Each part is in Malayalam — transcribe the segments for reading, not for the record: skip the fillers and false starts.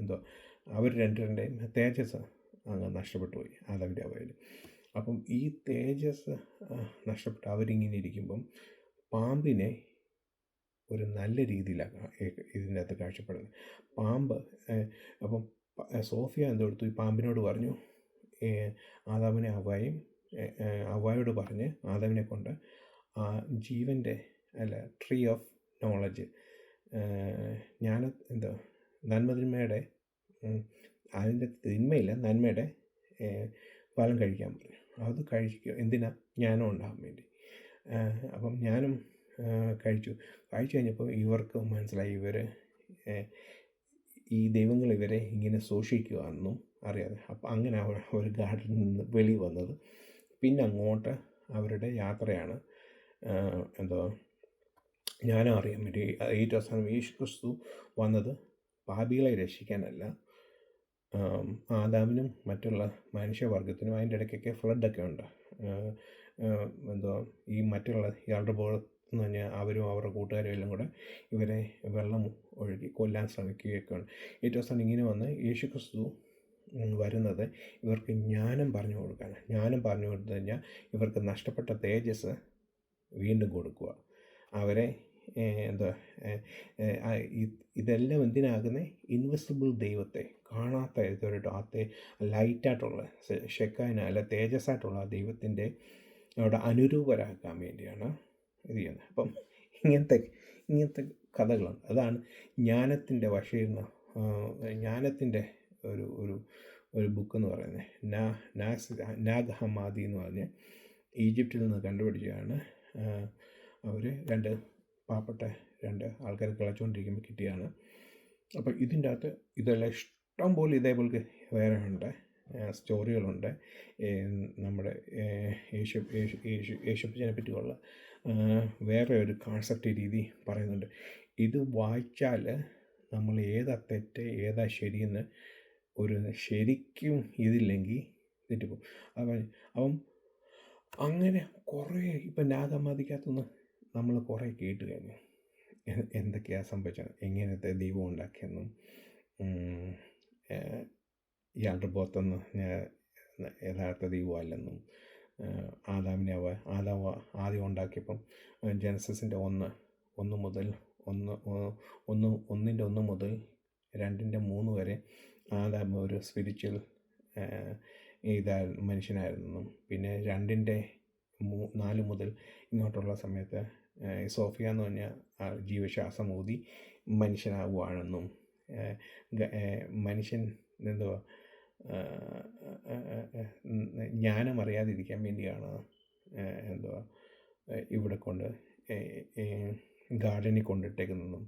എന്തോ അവർ രണ്ടുപേരുടെയും തേജസ് അങ്ങ് നഷ്ടപ്പെട്ടു പോയി ആദാമിൻ്റെ ഹവ്വയിൽ. അപ്പം ഈ തേജസ് നഷ്ടപ്പെട്ട് അവരിങ്ങനെ ഇരിക്കുമ്പം പാമ്പിനെ ഒരു നല്ല രീതിയിലാണ് ഇതിൻ്റെ അകത്ത് കാഴ്ചപ്പെടുന്നത്. പാമ്പ് അപ്പം സോഫിയ എന്തെടുത്തു, ഈ പാമ്പിനോട് പറഞ്ഞു, ആദാമിനെ ഹവ്വായോട് പറഞ്ഞ് ആദാമിനെ കൊണ്ട് ആ ജീവൻ്റെ ട്രീ ഓഫ് നോളജ്, എന്താ നന്മതിന്മയുടെ, അതിൻ്റെ തിന്മയില്ല നന്മയുടെ ഫലം കഴിക്കാൻ പറഞ്ഞു. അത് കഴിക്കുക എന്തിനാ? ജ്ഞാനം ഉണ്ടാകാൻ വേണ്ടി. അപ്പം ജ്ഞാനം കഴിച്ചു കഴിഞ്ഞപ്പോൾ ഇവർക്ക് മനസ്സിലായി ഈ ദൈവങ്ങൾ ഇവരെ ഇങ്ങനെ സൂക്ഷിക്കുകയെന്നും അറിയാതെ. അപ്പം അങ്ങനെ ഒരു ഗാർഡനിൽ നിന്ന് വെളി വന്നത്. പിന്നെ അങ്ങോട്ട് അവരുടെ യാത്രയാണ്. ജ്ഞാനം അറിയാൻ വേണ്ടി. ഏറ്റവും അവസാനം യേശു ക്രിസ്തു വന്നത് പാപികളെ രക്ഷിക്കാനല്ല, ആദാമിനും മറ്റുള്ള മനുഷ്യവർഗത്തിനും. അതിൻ്റെ ഇടയ്ക്കൊക്കെ ഫ്ലഡൊക്കെ ഉണ്ട്. ഈ മറ്റുള്ള ഇയാളുടെ പുറത്ത് എന്ന് പറഞ്ഞാൽ അവരും അവരുടെ കൂട്ടുകാരും എല്ലാം കൂടെ ഇവരെ വെള്ളം ഒഴുകി കൊല്ലാൻ ശ്രമിക്കുകയൊക്കെയാണ്. ഏറ്റവും അവസാനം ഇങ്ങനെ വന്ന് യേശു ക്രിസ്തു വരുന്നത് ഇവർക്ക് ജ്ഞാനം പറഞ്ഞു കൊടുക്കാൻ. ജ്ഞാനം പറഞ്ഞു കൊടുത്തു കഴിഞ്ഞാൽ ഇവർക്ക് നഷ്ടപ്പെട്ട തേജസ് വീണ്ടും കൊടുക്കുക. അവരെ ഇതെല്ലാം എന്തിനാകുന്നത്? ഇൻവിസിബിൾ ദൈവത്തെ, കാണാത്ത ഇതൊരു ലൈറ്റായിട്ടുള്ള ഷെക്കാന അല്ല തേജസ്സായിട്ടുള്ള ദൈവത്തിൻ്റെ അവിടെ അനുരൂപരാക്കാൻ വേണ്ടിയാണ് ഇത് ചെയ്യുന്നത്. അപ്പം ഇങ്ങനത്തെ കഥകളുണ്ട്. അതാണ് ജ്ഞാനത്തിൻ്റെ വശീകരണം, ജ്ഞാനത്തിൻ്റെ ഒരു ബുക്ക് എന്ന് പറയുന്നത്. നാഗ് ഹമ്മാദി എന്ന് പറഞ്ഞ് ഈജിപ്തിൽ നിന്ന് കണ്ടുപിടിച്ചതാണ്. അവർ പാവപ്പെട്ട രണ്ട് ആൾക്കാർ കളിച്ചുകൊണ്ടിരിക്കുമ്പോൾ കിട്ടിയാണ്. അപ്പോൾ ഇതിൻ്റെ അകത്ത് ഇതെല്ലാം ഇഷ്ടം പോലെ ഇതേപോലെ വേറെ ഉണ്ട്, സ്റ്റോറികളുണ്ട്. നമ്മുടെ യേശുപ്പിനെ പറ്റിയുള്ള വേറെ ഒരു കോൺസെപ്റ്റ് രീതി പറയുന്നുണ്ട്. ഇത് വായിച്ചാൽ നമ്മൾ ഏതാ തെറ്റ് ഏതാ ശരിയെന്ന് ശരിക്കും ഇതില്ലെങ്കിൽ തെറ്റിപ്പോകും. അപ്പം അങ്ങനെ കുറേ ഇപ്പം നാഗമാദിക്കകത്തുനിന്ന് നമ്മൾ കുറേ കേട്ട് കഴിഞ്ഞു എന്തൊക്കെയാണ് സംഭവിച്ചത്, എങ്ങനത്തെ ദൈവം ഉണ്ടാക്കിയെന്നും ഇയാളുടെ പുറത്തുനിന്ന് യഥാർത്ഥ ദൈവമല്ലെന്നും, ആദ്യം ഉണ്ടാക്കിയപ്പം ജനസിൻ്റെ 1 മുതൽ 2-3 വരെ ആദാം ഒരു സ്പിരിച്വൽ മനുഷ്യനായിരുന്നെന്നും, പിന്നെ 2-4 മുതൽ ഇങ്ങോട്ടുള്ള സമയത്ത് സോഫിയ എന്ന് പറഞ്ഞാൽ ജീവശ്വാസം ഊതി മനുഷ്യനാവുകയാണെന്നും, മനുഷ്യൻ ജ്ഞാനം അറിയാതിരിക്കാൻ വേണ്ടിയാണ് ഇവിടെ കൊണ്ട് ഗാർഡനിൽ കൊണ്ടിട്ടേക്കുന്നതും,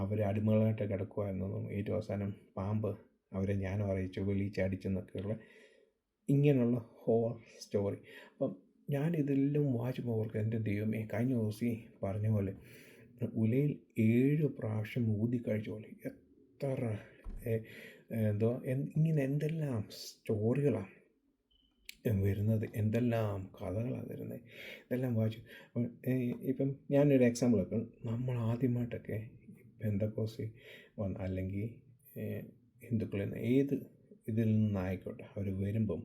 അവർ അടിമകളായിട്ട് കിടക്കുമായിരുന്നതും, ഏറ്റവും അവസാനം പാമ്പ് അവരെ ജ്ഞാനം അറിയിച്ചു വെളിയിൽ ചാടിച്ചെന്നൊക്കെയുള്ള ഇങ്ങനെയുള്ള ഹോൾ സ്റ്റോറി. അപ്പം ഞാനിതെല്ലാം വായിച്ചപ്പോൾ ഓർക്കുക, എൻ്റെ ദൈവമേ, കഴിഞ്ഞ ദിവസം പറഞ്ഞ പോലെ ഉലയിൽ 7 പ്രാവശ്യം ഊതി കഴിച്ച പോലെ എത്ര ഇങ്ങനെ എന്തെല്ലാം സ്റ്റോറികളാണ് വരുന്നത്, എന്തെല്ലാം കഥകളാണ് വരുന്നത്. ഇതെല്ലാം വായിച്ചു. ഇപ്പം ഞാനൊരു എക്സാമ്പിൾ വെക്കാം. നമ്മൾ ആദ്യമായിട്ടൊക്കെ പെന്തക്കോസ്തി അല്ലെങ്കിൽ ഹിന്ദുക്കളിൽ നിന്ന് ഏത് ഇതിൽ നിന്നായിക്കോട്ടെ അവർ വരുമ്പം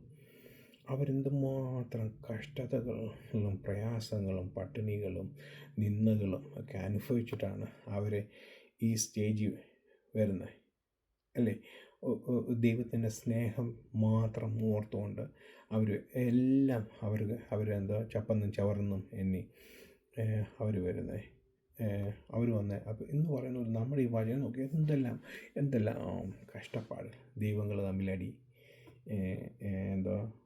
അവരെന്തുമാത്രം കഷ്ടതകളും പ്രയാസങ്ങളും പട്ടിണികളും നിന്ദകളും ഒക്കെ അനുഭവിച്ചിട്ടാണ് അവർ ഈ സ്റ്റേജിൽ വരുന്നത്, അല്ലേ? ദൈവത്തിൻ്റെ സ്നേഹം മാത്രം ഓർത്തുകൊണ്ട് എല്ലാം ചപ്പന്നും ചവർന്നും എണ്ണി അവർ വരുന്നത്. അവർ വന്ന് അപ്പോൾ എന്ന് പറയുന്നത് നമ്മുടെ ഈ വചനം നോക്കി എന്തെല്ലാം കഷ്ടപ്പാട്, ദൈവങ്ങൾ തമ്മിലടി,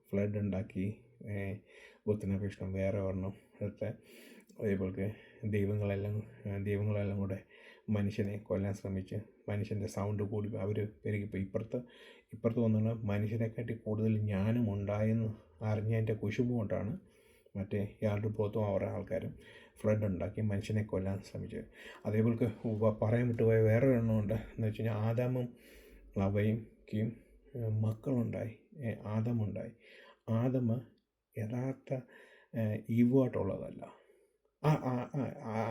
ഫ്ലഡ് ഉണ്ടാക്കി, ബുദ്ധനകൃഷ്ണൻ വേറെ ഒരെണ്ണം എടുത്ത്, അതേപോലെ ദൈവങ്ങളെല്ലാം കൂടെ മനുഷ്യനെ കൊല്ലാൻ ശ്രമിച്ച് മനുഷ്യൻ്റെ സൗണ്ട് കൂടി അവർ പെരുകിപ്പോയി. ഇപ്പുറത്ത് വന്നുള്ള മനുഷ്യനെക്കാട്ടി കൂടുതൽ ജ്ഞാനം ഉണ്ടായെന്ന് അറിഞ്ഞതിൻ്റെ കുശുമ്പ് കൊണ്ടാണ് മറ്റേ ഇയാളുടെ പുറത്തും അവരുടെ ആൾക്കാരും ഫ്ലഡ് ഉണ്ടാക്കി മനുഷ്യനെ കൊല്ലാൻ ശ്രമിച്ചത്. അതേപോലെ പറയാൻ വിട്ടുപോയ വേറെ ഒരെണ്ണമുണ്ട്. എന്ന് വെച്ച് കഴിഞ്ഞാൽ ആദാമും ഹവ്വയ്ക്കും മക്കളുണ്ടായി, ആദമുണ്ടായി. ആദം യഥാർത്ഥ ഈവുമായിട്ടുള്ളതല്ല.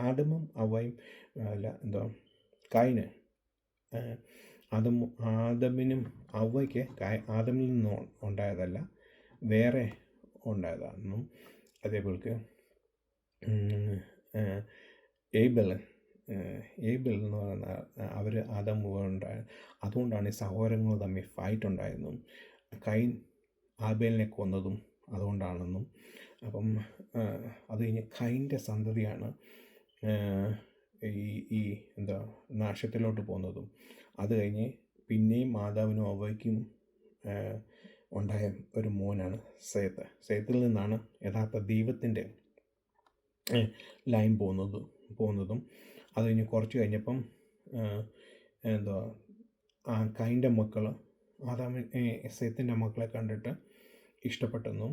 ആദമും ഹവ്വയും കായിന് ആദമിനും അവയ്ക്ക് ആദമിൽ നിന്ന് ഉണ്ടായതല്ല, വേറെ ഉണ്ടായതാണെന്നും അതേപോൾക്ക് ഏബൽ എന്ന് പറയുന്ന അവർ ആദം ഉണ്ടായ, അതുകൊണ്ടാണ് ഈ സഹോദരങ്ങൾ തമ്മിൽ ഫൈറ്റ് ഉണ്ടായതെന്നും കൈൻ ആബേലിനെ കൊന്നതും അതുകൊണ്ടാണെന്നും. അപ്പം അത് കഴിഞ്ഞ് കൈൻ്റെ സന്തതിയാണ് ഈ എന്താ നാശത്തിലോട്ട് പോകുന്നതും. അത് കഴിഞ്ഞ് പിന്നെയും മാതാവിനും അവയ്ക്കും ഉണ്ടായ ഒരു മോനാണ് സേത്ത്. സേത്തിൽ നിന്നാണ് യഥാർത്ഥ ദൈവത്തിൻ്റെ ലൈൻ പോകുന്നതും. അത് കഴിഞ്ഞ് കുറച്ച് കഴിഞ്ഞപ്പം കൈൻ്റെ മക്കൾ സേത്തിൻ്റെ മക്കളെ കണ്ടിട്ട് ഇഷ്ടപ്പെട്ടെന്നും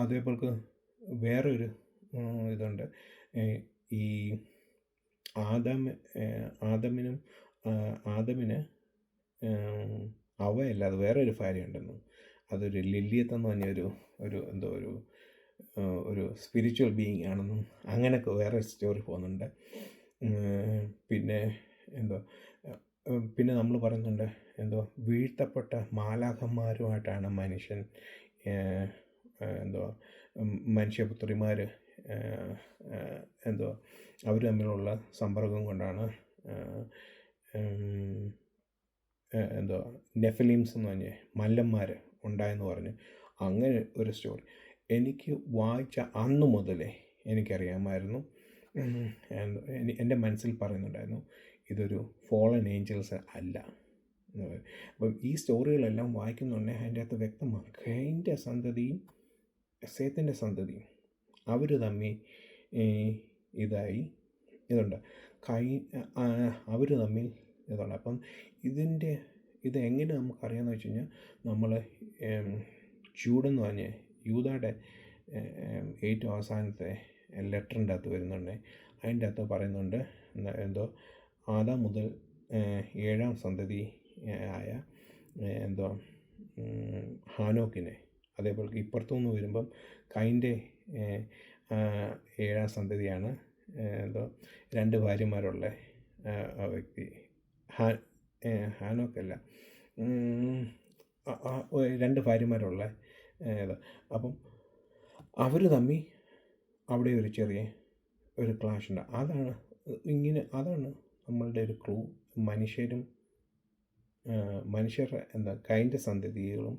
അതേപോലെ വേറൊരു ഇതുണ്ട്. ഈ ആദമിന് അവയല്ലാതെ വേറൊരു ഭാര്യ ഉണ്ടെന്നും, അതൊരു ലില്ലിയത്ത് എന്ന് പറഞ്ഞ ഒരു സ്പിരിച്വൽ ബീയിങ് ആണെന്നും അങ്ങനെയൊക്കെ വേറെ സ്റ്റോറി പോകുന്നുണ്ട്. പിന്നെ നമ്മൾ പറയുന്നുണ്ട് വീഴ്ത്തപ്പെട്ട മാലാഖന്മാരുമായിട്ടാണ് മനുഷ്യപുത്രിമാർ അവർ തമ്മിലുള്ള സമ്പർക്കം കൊണ്ടാണ് നെഫിലിംസ് എന്ന് പറഞ്ഞ് മല്ലന്മാർ ഉണ്ടായെന്ന് പറഞ്ഞ് അങ്ങനെ ഒരു സ്റ്റോറി എനിക്ക് വായിച്ച അന്ന് മുതലേ എനിക്കറിയാമായിരുന്നു. എൻ്റെ മനസ്സിൽ പറയുന്നുണ്ടായിരുന്നു ഇതൊരു ഫോളൻ ഏഞ്ചൽസ് അല്ല. അപ്പം ഈ സ്റ്റോറികളെല്ലാം വായിക്കുന്നുണ്ടെങ്കിൽ അതിൻ്റെ അകത്ത് വ്യക്തമാണ് കൈൻ്റെ സന്തതിയും സേത്തിൻ്റെ സന്തതിയും അവർ തമ്മിൽ ഇതുണ്ട്. അവർ തമ്മിൽ ഇതുണ്ട്. അപ്പം ഇതെങ്ങനെ നമുക്കറിയാമെന്ന് വെച്ച് കഴിഞ്ഞാൽ നമ്മൾ ചൂടെന്ന് പറഞ്ഞ് യൂദായുടെ ഏറ്റവും അവസാനത്തെ ലെറ്ററിൻ്റെ അകത്ത് വരുന്നുണ്ട്. അതിൻ്റെ അകത്ത് പറയുന്നുണ്ട് ആദാം മുതൽ 7ാം സന്തതി ആയ ഹാനോക്കിനെ, അതേപോലെ ഇപ്പുറത്തുനിന്ന് വരുമ്പം കൈൻ്റെ 7ാം സന്തതിയാണ് 2 ഭാര്യമാരുള്ള വ്യക്തി. ഹാനോക്കല്ല, 2 ഭാര്യമാരുള്ള അപ്പം അവർ തമ്മിൽ അവിടെ ഒരു ചെറിയ ഒരു ക്ലാഷ് ഉണ്ട്. അതാണ് നമ്മളുടെ ഒരു ക്ലൂ. മനുഷ്യരുടെ കൈൻ്റെ സന്തതികളും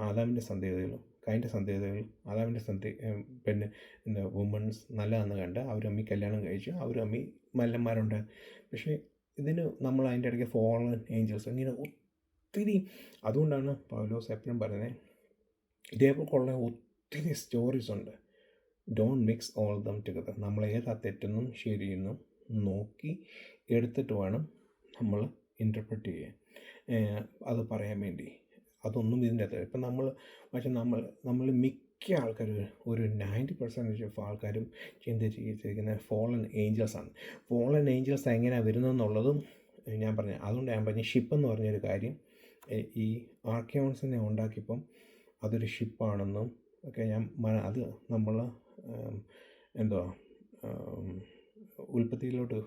ആദാമിൻ്റെ സന്തതികളും ആദാമിൻ്റെ പെണ്ണ് വുമൺസ് നല്ലതെന്ന് കണ്ട് അവർ തമ്മിൽ കല്യാണം കഴിച്ചു, അവർ തമ്മിൽ മല്ലന്മാരുണ്ട്. പക്ഷേ ഇതിന് നമ്മൾ അതിൻ്റെ ഇടയ്ക്ക് ഫോളൻ ഏഞ്ചൽസ് ഇങ്ങനെ ഒത്തിരി, അതുകൊണ്ടാണ് പൗലോസ് എപ്പോഴും പറയുന്നത് ഇതേപോലുള്ള ഒത്തിരി സ്റ്റോറീസ് ഉണ്ട്. Don't mix all dum together. നമ്മൾ ഏതാ തെറ്റെന്നും ശരിയെന്നും നോക്കി എടുത്തിട്ട് വേണം നമ്മൾ ഇൻ്റർപ്രറ്റ് ചെയ്യാൻ, അത് പറയാൻ വേണ്ടി. അതൊന്നും ഇതിൻ്റെ അകത്ത് ഇപ്പം നമ്മൾ മിക്ക ആൾക്കാരും ഒരു 90% ഓഫ് ആൾക്കാരും ചിന്തിച്ചിരിക്കുന്നത് ഫോളൻ ഏഞ്ചൽസാണ്. ഫോളൻ ഏഞ്ചൽസ് എങ്ങനെയാണ് വരുന്നതെന്നുള്ളതും ഞാൻ പറഞ്ഞു. അതുകൊണ്ട് ഞാൻ പറഞ്ഞു ഷിപ്പ് എന്ന് പറഞ്ഞൊരു കാര്യം ഈ ആർക്കിയോൺസിനെ ഉണ്ടാക്കിയപ്പം അതൊരു ഷിപ്പാണെന്നും ഒക്കെ അത് നമ്മൾ ഉൽപ്പത്തിയിലോട്ട്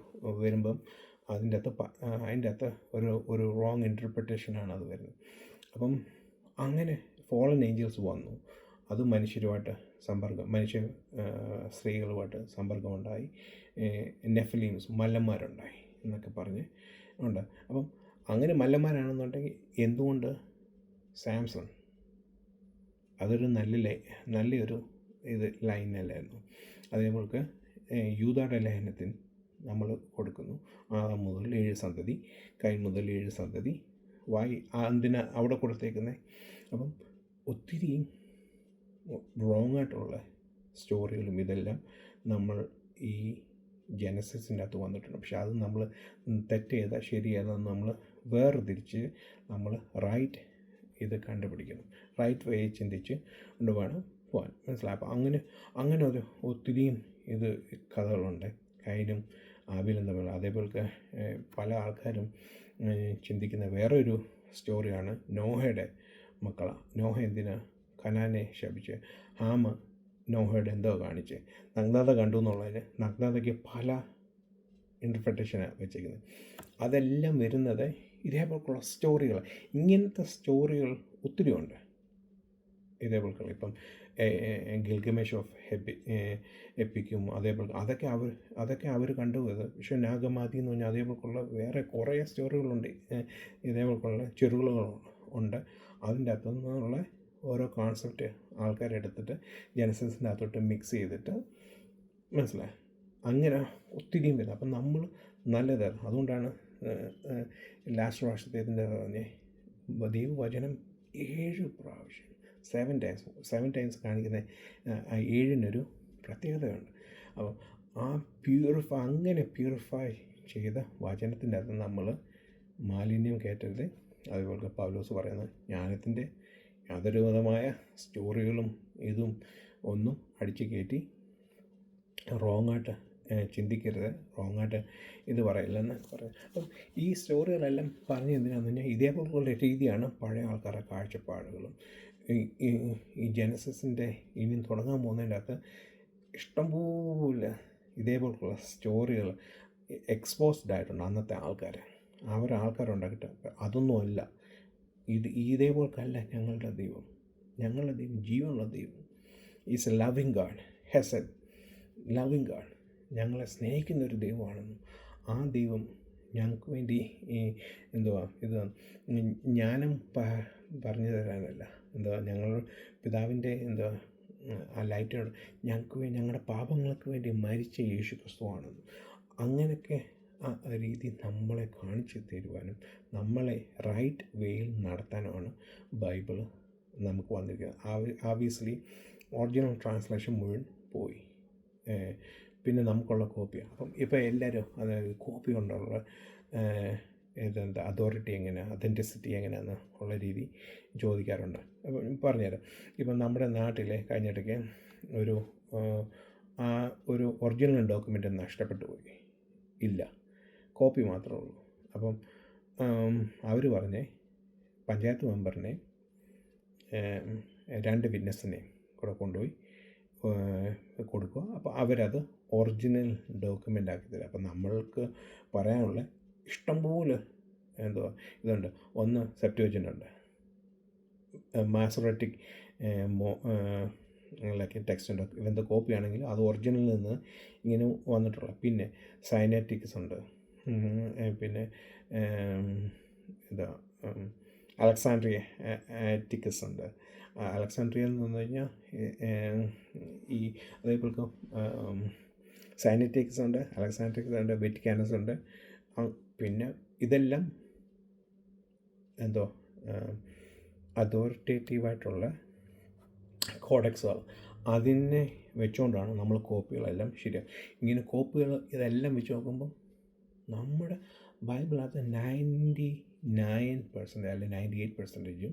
വരുമ്പം അതിൻ്റെ അകത്ത് ഒരു റോങ് ഇൻ്റർപ്രിട്ടേഷനാണ് അത് വരുന്നത്. അപ്പം അങ്ങനെ ഫോളൻ ഏഞ്ചൽസ് വന്നു, അത് മനുഷ്യരുമായിട്ട് സ്ത്രീകളുമായിട്ട് സമ്പർക്കമുണ്ടായി, നെഫിലിംസ് മല്ലന്മാരുണ്ടായി എന്നൊക്കെ പറഞ്ഞ് ഉണ്ട്. അപ്പം അങ്ങനെ മല്ലന്മാരാണെന്നുണ്ടെങ്കിൽ എന്തുകൊണ്ട് സാംസൺ അതൊരു നല്ലൊരു ലൈനല്ലായിരുന്നു. അതേപോലെ യൂദായുടെ ലയനത്തിൽ നമ്മൾ കൊടുക്കുന്നു 6 മുതൽ 7 സന്തതി, കൈൻ മുതൽ 7 സന്തതി, എന്തിനാ അവിടെ കൊടുത്തേക്കുന്നത്. അപ്പം ഒത്തിരി റോങ് ആയിട്ടുള്ള സ്റ്റോറികളും ഇതെല്ലാം നമ്മൾ ഈ ജനസിസിൻ്റെ അകത്ത് വന്നിട്ടുണ്ട്. പക്ഷെ അത് നമ്മൾ തെറ്റേതാ ശരിയേതാന്ന് നമ്മൾ വേർതിരിച്ച് നമ്മൾ റൈറ്റ് ഇത് കണ്ടുപിടിക്കണം, റൈറ്റ് വേ ചിന്തിച്ച് കൊണ്ട് വേണം പോകാൻ, മനസ്സിലായി. അപ്പം അങ്ങനെ ഒരു ഒത്തിരിയും ഇത് കഥകളുണ്ട് കൈനും ആബേലും തമ്മിലുള്ള. അതേപോലെ പല ആൾക്കാരും ചിന്തിക്കുന്ന വേറൊരു സ്റ്റോറിയാണ് നോഹയുടെ മക്കളാണ്. നോഹ എന്തിനാ കനാനെ ശപിച്ച്, ഹാമ നോഹയുടെ എന്തോ കാണിച്ച് നഗ്നത കണ്ടു എന്നുള്ളതിന് നഗ്നതയ്ക്ക് പല ഇൻ്റർപ്രിട്ടേഷനാണ് വെച്ചിരിക്കുന്നത്. അതെല്ലാം വരുന്നത് ഇതേപോലുള്ള സ്റ്റോറികൾ, ഇങ്ങനത്തെ സ്റ്റോറികൾ ഒത്തിരി ഉണ്ട് ഇതേപോലുള്ള. ഇപ്പം ഗിൽഗമേഷ് ഓഫ് എപ്പിക്കും അതേപോലെ അതൊക്കെ അവർ കണ്ടുപോയത്. പക്ഷേ നാഗമാതി എന്ന് പറഞ്ഞാൽ അതേപോലുള്ള വേറെ കുറേ സ്റ്റോറികളുണ്ട്, ഇതേപോലുള്ള ചെറുകളുണ്ട്. അതിൻ്റെ അകത്തു നിന്നുള്ള ഓരോ കോൺസെപ്റ്റ് ആൾക്കാരെടുത്തിട്ട് ജനസിസിൻ്റെ അകത്തോട്ട് മിക്സ് ചെയ്തിട്ട്, മനസ്സിലായി, അങ്ങനെ ഒത്തിരിയും വരുന്നത്. അപ്പം നമ്മൾ നല്ലതാണ്. അതുകൊണ്ടാണ് ലാസ്റ്റ് പ്രാവശ്യത്തേതിൻ്റെ പറഞ്ഞേ ദൈവവചനം 7 പ്രാവശ്യം 7 ടൈംസ് കാണിക്കുന്ന 7-നൊരു പ്രത്യേകതയുണ്ട്. അപ്പോൾ ആ അങ്ങനെ പ്യൂരിഫൈ ചെയ്ത വചനത്തിൻ്റെ അകത്ത് നമ്മൾ മാലിന്യം കയറ്റരുത്. അതുപോലെ പൗലോസ് പറയുന്നത് ജ്ഞാനത്തിൻ്റെ യാതൊരു വിധമായ സ്റ്റോറികളും ഇതും ഒന്നും അടിച്ചു കയറ്റി റോങ്ങായിട്ട് ചിന്തിക്കരുത്, റോങ്ങായിട്ട് ഇത് പറയില്ലെന്ന് പറയും. അപ്പം ഈ സ്റ്റോറികളെല്ലാം പറഞ്ഞ് എന്തിനാണെന്ന് പറഞ്ഞാൽ ഇതേപോലുള്ള രീതിയാണ് പഴയ ആൾക്കാരുടെ കാഴ്ചപ്പാടുകളും. ഈ ജനസിസിൻ്റെ ഇനിയും തുടങ്ങാൻ പോകുന്നതിൻ്റെ അകത്ത് ഇഷ്ടംപോലെ ഇതേപോലുള്ള സ്റ്റോറികൾ എക്സ്പോസ്ഡ് ആയിട്ടുണ്ട് അന്നത്തെ ആൾക്കാർ. ആൾക്കാരുണ്ടാക്കിയിട്ട് അതൊന്നുമല്ല ഇതേപോലല്ല ഞങ്ങളുടെ ദൈവം ജീവനുള്ള ദൈവം is A loving God, has A loving God, ഞങ്ങളെ സ്നേഹിക്കുന്നൊരു ദൈവമാണെന്നും ആ ദൈവം ഞങ്ങൾക്ക് വേണ്ടി ഇത് ജ്ഞാനം പറഞ്ഞു തരാനല്ല, ഞങ്ങൾ പിതാവിൻ്റെ ആ ലൈറ്റിനോട് ഞങ്ങൾക്ക് വേണ്ടി ഞങ്ങളുടെ പാപങ്ങൾക്ക് വേണ്ടി മരിച്ച യേശു ക്രിസ്തുവാണെന്നും അങ്ങനെയൊക്കെ ആ രീതി നമ്മളെ കാണിച്ചു തരുവാനും നമ്മളെ റൈറ്റ് വേയിൽ നടത്താനുമാണ് ബൈബിൾ നമുക്ക് വന്നിരിക്കുന്നത്. ആബ്വിയസ്ലി ഒറിജിനൽ ട്രാൻസ്ലേഷൻ മുഴുവൻ പോയി, പിന്നെ നമുക്കുള്ള കോപ്പിയാണ്. അപ്പം ഇപ്പോൾ എല്ലാവരും അതായത് കോപ്പി കൊണ്ടുള്ള അതോറിറ്റി എങ്ങനെയാണ്, അതെൻറ്റിസിറ്റി എങ്ങനെയാണെന്ന് ഉള്ള രീതി ചോദിക്കാറുണ്ട്. അപ്പം പറഞ്ഞുതരാം. ഇപ്പം നമ്മുടെ നാട്ടിലെ കഴിഞ്ഞിടയ്ക്ക് ഒരു ഒറിജിനൽ ഡോക്യുമെൻ്റ് നഷ്ടപ്പെട്ടു പോയി, ഇല്ല, കോപ്പി മാത്രമേ ഉള്ളൂ. അപ്പം അവർ പറഞ്ഞേ പഞ്ചായത്ത് മെമ്പറിനെ 2 വിറ്റ്നസ്സിനെയും കൂടെ കൊണ്ടുപോയി കൊടുക്കുക. അപ്പോൾ അവരത് ഒറിജിനൽ ഡോക്യുമെൻ്റ് ആക്കി തരാം. അപ്പം നമ്മൾക്ക് പറയാനുള്ള ഇഷ്ടംപോലെ ഇതുണ്ട്. ഒന്ന് സെപ്റ്റുവജൻ്റുണ്ട്, മാസോററ്റിക് ടെക്സ്റ്റ് ഉണ്ട്. ഇവൻ്റെ കോപ്പി ആണെങ്കിൽ അത് ഒറിജിനലിൽ നിന്ന് ഇങ്ങനെ വന്നിട്ടുള്ള. പിന്നെ സൈനാറ്റിക്സ് ഉണ്ട്, പിന്നെ അലക്സാൻഡ്രിയറ്റിക്കസ് ഉണ്ട്. അലക്സാൻഡ്രിയ എന്ന് പറഞ്ഞു കഴിഞ്ഞാൽ ഈ അതേപോലെ സൈനറ്റിക്സ് ഉണ്ട്, അലക്സാൻഡ്രിക്സ് ഉണ്ട്, വെറ്റിക്കാനസ് ഉണ്ട്. പിന്നെ ഇതെല്ലാം അതോറിറ്റേറ്റീവായിട്ടുള്ള കോഡക്സുകൾ. അതിനെ വെച്ചുകൊണ്ടാണ് നമ്മൾ കോപ്പികളെല്ലാം ശരിയാണ്. ഇങ്ങനെ കോപ്പികൾ ഇതെല്ലാം വെച്ച് നോക്കുമ്പോൾ നമ്മുടെ ബൈബിളകത്ത് 99% അല്ലെങ്കിൽ 98%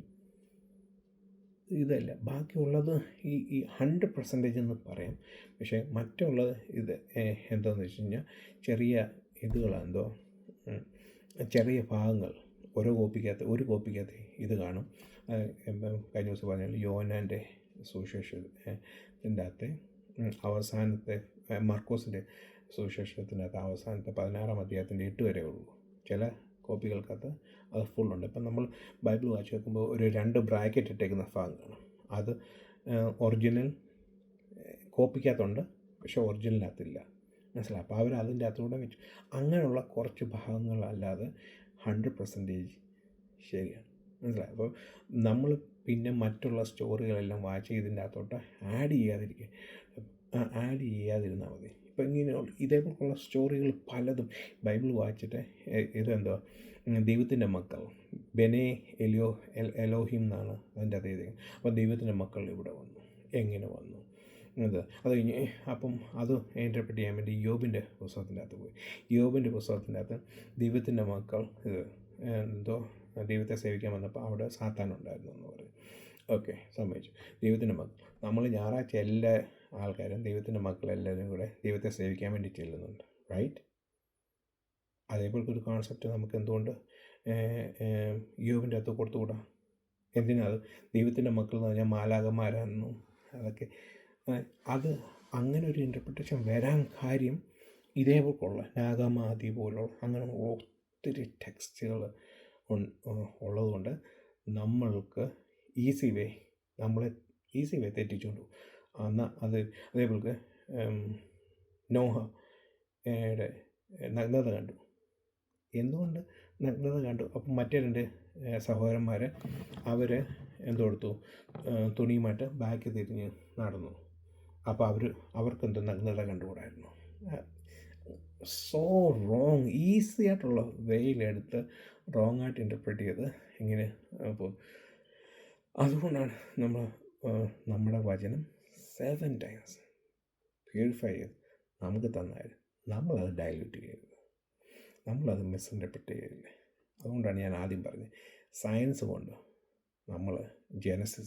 ഇതല്ല. ബാക്കിയുള്ളത് ഈ 100% എന്ന് പറയാം. പക്ഷേ മറ്റുള്ളത് ഇത് എന്താണെന്ന് വെച്ച് കഴിഞ്ഞാൽ ചെറിയ ഇതുകളാണ്, ചെറിയ ഭാഗങ്ങൾ. ഒരു കോപ്പിക്കകത്ത് ഇത് കാണും. കഴിഞ്ഞ ദിവസം പറഞ്ഞാൽ യോഹന്നാൻ്റെ സുവിശേഷത്തിൻ്റെ അകത്തെ അവസാനത്തെ മർക്കോസിൻ്റെ സുവിശേഷത്തിൻ്റെ അകത്ത് അവസാനത്തെ 16-ാം അധ്യായത്തിൻ്റെ 8 വരെ ഉള്ളൂ. ചില കോപ്പികൾക്കകത്ത് അത് ഫുള്ളുണ്ട്. ഇപ്പം നമ്മൾ ബൈബിൾ വായിച്ച് നോക്കുമ്പോൾ ഒരു 2 ബ്രാക്കറ്റ് ഇട്ടേക്കുന്ന ഭാഗം കാണും. അത് ഒറിജിനൽ കോപ്പിക്കകത്തുണ്ട്, പക്ഷേ ഒറിജിനലിനകത്തില്ല, മനസ്സിലായി. അപ്പോൾ അവർ അതിൻ്റെ അകത്തൂടെ വെച്ചു. അങ്ങനെയുള്ള കുറച്ച് ഭാഗങ്ങളല്ലാതെ 100% ശരിയാണ്, മനസ്സിലായി. അപ്പോൾ നമ്മൾ പിന്നെ മറ്റുള്ള സ്റ്റോറികളെല്ലാം വായിച്ച് ഇതിൻ്റെ അകത്തോട്ട് ആഡ് ചെയ്യാതിരുന്നാൽ മതി. ഇപ്പം ഇങ്ങനെയുള്ള ഇതേപോലുള്ള സ്റ്റോറികൾ പലതും ബൈബിൾ വായിച്ചിട്ട് ദൈവത്തിൻ്റെ മക്കൾ ബെനെ എലോഹിം എന്നാണ് അതിൻ്റെ അതേ. അപ്പോൾ ദൈവത്തിൻ്റെ മക്കൾ ഇവിടെ വന്നു, എങ്ങനെ വന്നു അത് കഴിഞ്ഞ് അപ്പം അത് ഇൻ്റർപ്രറ്റ് ചെയ്യാൻ വേണ്ടി യോബിൻ്റെ പുസ്തകത്തിൻ്റെ അകത്ത് പോയി. യോബിൻ്റെ പുസ്തകത്തിൻ്റെ അകത്ത് ദൈവത്തിൻ്റെ മക്കൾ ദൈവത്തെ സേവിക്കാൻ വന്നപ്പോൾ അവിടെ സാത്താനുണ്ടായിരുന്നു എന്ന് പറയും. ഓക്കെ, സമ്മതിച്ചു. ദൈവത്തിൻ്റെ മക്കൾ, നമ്മൾ ഞായറാഴ്ച എല്ലാ ആൾക്കാരും ദൈവത്തിൻ്റെ മക്കളെല്ലാവരും കൂടെ ദൈവത്തെ സേവിക്കാൻ വേണ്ടി ചെല്ലുന്നുണ്ട്, റൈറ്റ്? അതേപോലത്തെ ഒരു കോൺസെപ്റ്റ് നമുക്ക് എന്തുകൊണ്ട് യോബിൻ്റെ അകത്ത് കൊടുത്തുകൂടാ? എന്തിനാത് ദൈവത്തിൻ്റെ മക്കൾ എന്ന് പറഞ്ഞാൽ മാലാഖമാരാണെന്നും അതൊക്കെ അത് അങ്ങനെ ഒരു ഇൻ്റർപ്രിട്ടേഷൻ വരാൻ കാര്യം ഇതേപോലുള്ള നാഗമാദി പോലുള്ള അങ്ങനെ ഒത്തിരി ടെക്സ്റ്റുകൾ ഉള്ളതുകൊണ്ട് നമ്മൾക്ക് നമ്മളെ ഈസി വേ തെറ്റിച്ചുകൊണ്ട് പോകും. എന്നാൽ അതേപോലെ നോഹയുടെ നഗ്നത കണ്ടു. എന്തുകൊണ്ട് നഗ്നത കണ്ടു? അപ്പം മറ്റേ 2 സഹോദരന്മാർ അവർ എന്തെടുത്തു, തുണിയുമായിട്ട് ബാക്ക് തിരിഞ്ഞ് നടന്നു. അപ്പോൾ അവർക്കെന്തോ നഗ്നത കണ്ടുകൂടായിരുന്നു. സോ റോങ്, ഈസി ആയിട്ടുള്ള വേയിലെടുത്ത് റോങ് ആയിട്ട് ഇൻ്റർപ്രറ്റ് ചെയ്ത് ഇങ്ങനെ പോകും. അതുകൊണ്ടാണ് നമ്മുടെ വചനം 7 times പ്യൂരിഫൈ ചെയ്ത് നമുക്ക് തന്നാലും നമ്മളത് ഡൈല്യൂട്ട് ചെയ്യരുത്, നമ്മളത് മിസ്ഇൻ്റർപ്രറ്റ് ചെയ്യരുത്. അതുകൊണ്ടാണ് ഞാൻ ആദ്യം പറഞ്ഞത്, സയൻസ് കൊണ്ട് നമ്മൾ ജെനസിസ്